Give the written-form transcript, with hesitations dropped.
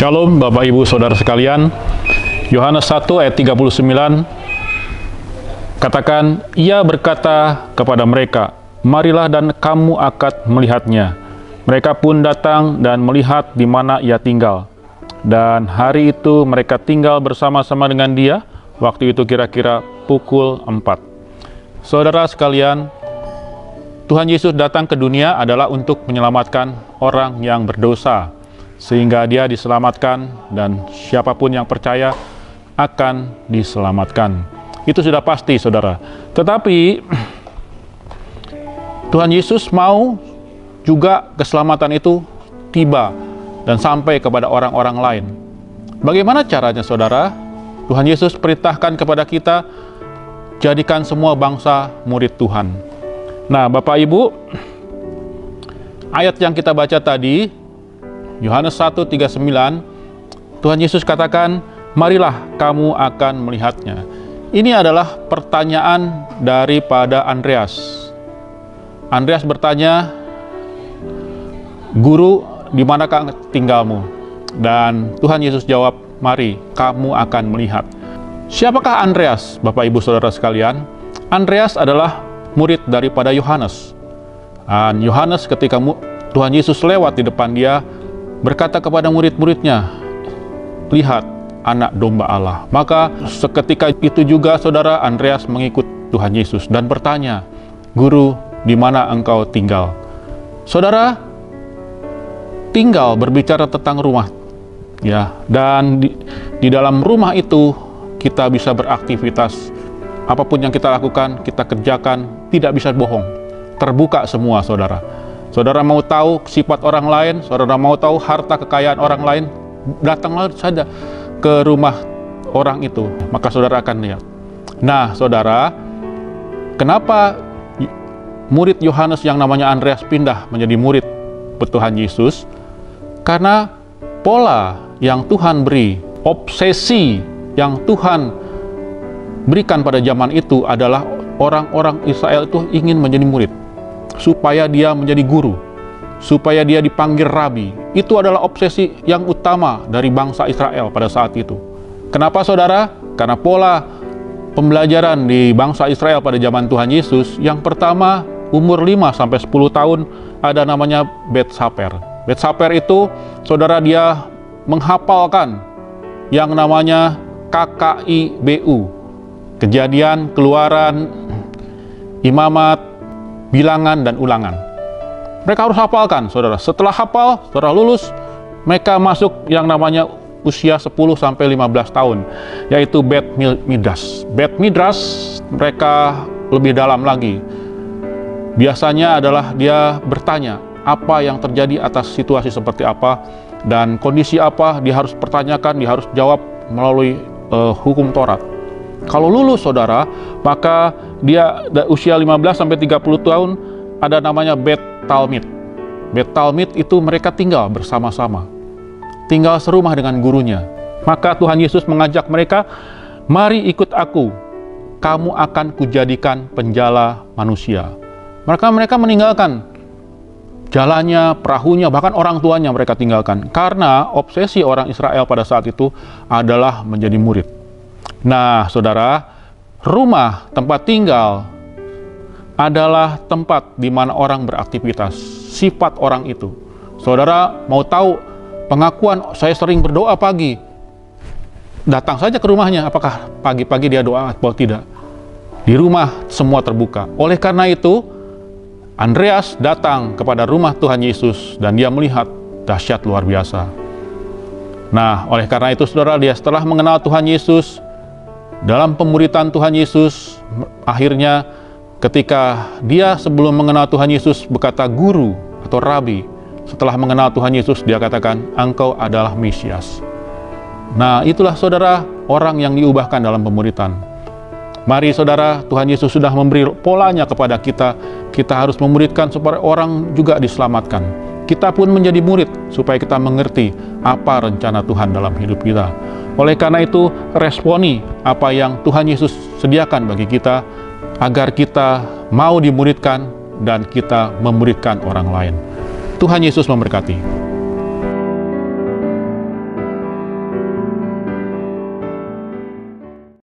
Shalom Bapak Ibu Saudara sekalian. Yohanes 1 ayat 39 katakan, ia berkata kepada mereka, marilah dan kamu akan melihatnya. Mereka pun datang dan melihat di mana ia tinggal. Dan hari itu mereka tinggal bersama-sama dengan dia. Waktu itu kira-kira pukul 4. Saudara sekalian, Tuhan Yesus datang ke dunia adalah untuk menyelamatkan orang yang berdosa, sehingga dia diselamatkan dan siapapun yang percaya akan diselamatkan. Itu sudah pasti, saudara. Tetapi Tuhan Yesus mau juga keselamatan itu tiba dan sampai kepada orang-orang lain. Bagaimana caranya, saudara? Tuhan Yesus perintahkan kepada kita, jadikan semua bangsa murid Tuhan. Nah, Bapak Ibu, ayat yang kita baca tadi, Yohanes 1:39, Tuhan Yesus katakan, marilah kamu akan melihatnya. Ini adalah pertanyaan daripada Andreas. Andreas bertanya, Guru, di manakah tinggalmu? Dan Tuhan Yesus jawab, mari, kamu akan melihat. Siapakah Andreas, Bapak Ibu Saudara sekalian? Andreas adalah murid daripada Yohanes. Dan Yohanes ketika Tuhan Yesus lewat di depan dia, berkata kepada murid-muridnya, lihat anak domba Allah. Maka seketika itu juga saudara, Andreas mengikut Tuhan Yesus dan bertanya, Guru, di mana engkau tinggal? Saudara, tinggal berbicara tentang rumah, ya. Dan di dalam rumah itu kita bisa beraktivitas. Apapun yang kita lakukan, kita kerjakan, tidak bisa bohong. Terbuka semua, saudara. Saudara mau tahu sifat orang lain, saudara mau tahu harta kekayaan orang lain, datanglah saja ke rumah orang itu, maka saudara akan lihat. Nah, saudara, kenapa murid Yohanes yang namanya Andreas pindah menjadi murid Tuhan Yesus? Karena pola yang Tuhan beri, obsesi yang Tuhan berikan pada zaman itu adalah orang-orang Israel itu ingin menjadi murid, supaya dia menjadi guru, supaya dia dipanggil rabi. Itu adalah obsesi yang utama dari bangsa Israel pada saat itu. Kenapa, saudara? Karena pola pembelajaran di bangsa Israel pada zaman Tuhan Yesus, yang pertama umur 5-10 tahun ada namanya Bet Saper. Bet Saper itu, saudara, dia menghafalkan yang namanya KKIBU, Kejadian, Keluaran, Imamat, Bilangan, dan Ulangan. Mereka harus hafalkan, saudara. Setelah hafal, saudara lulus, mereka masuk yang namanya usia 10-15 tahun, yaitu Bet Midrash. Bet Midrash, mereka lebih dalam lagi. Biasanya adalah dia bertanya, apa yang terjadi atas situasi seperti apa, dan kondisi apa, dia harus pertanyakan, dia harus jawab melalui hukum Taurat. Kalau lulus, saudara, maka dia usia 15-30 tahun ada namanya Bet Talmid. Bet Talmid itu mereka tinggal bersama-sama, tinggal serumah dengan gurunya. Maka Tuhan Yesus mengajak mereka, mari ikut aku, kamu akan kujadikan penjala manusia. Mereka meninggalkan jalannya, perahunya, bahkan orang tuanya mereka tinggalkan. Karena obsesi orang Israel pada saat itu adalah menjadi murid. Nah, saudara, rumah, tempat tinggal adalah tempat di mana orang beraktivitas, sifat orang itu. Saudara mau tahu pengakuan, saya sering berdoa pagi. Datang saja ke rumahnya, apakah pagi-pagi dia doa atau tidak? Di rumah semua terbuka. Oleh karena itu, Andreas datang kepada rumah Tuhan Yesus dan dia melihat dahsyat luar biasa. Nah, oleh karena itu, saudara, dia setelah mengenal Tuhan Yesus, dalam pemuritan Tuhan Yesus, akhirnya ketika dia sebelum mengenal Tuhan Yesus berkata guru atau rabi, setelah mengenal Tuhan Yesus dia katakan, engkau adalah Mesias. Nah, itulah, saudara, orang yang diubahkan dalam pemuritan. Mari, saudara, Tuhan Yesus sudah memberi polanya kepada kita. Kita harus memuridkan supaya orang juga diselamatkan. Kita pun menjadi murid supaya kita mengerti apa rencana Tuhan dalam hidup kita. Oleh karena itu, responi apa yang Tuhan Yesus sediakan bagi kita, agar kita mau dimuridkan dan kita memuridkan orang lain. Tuhan Yesus memberkati.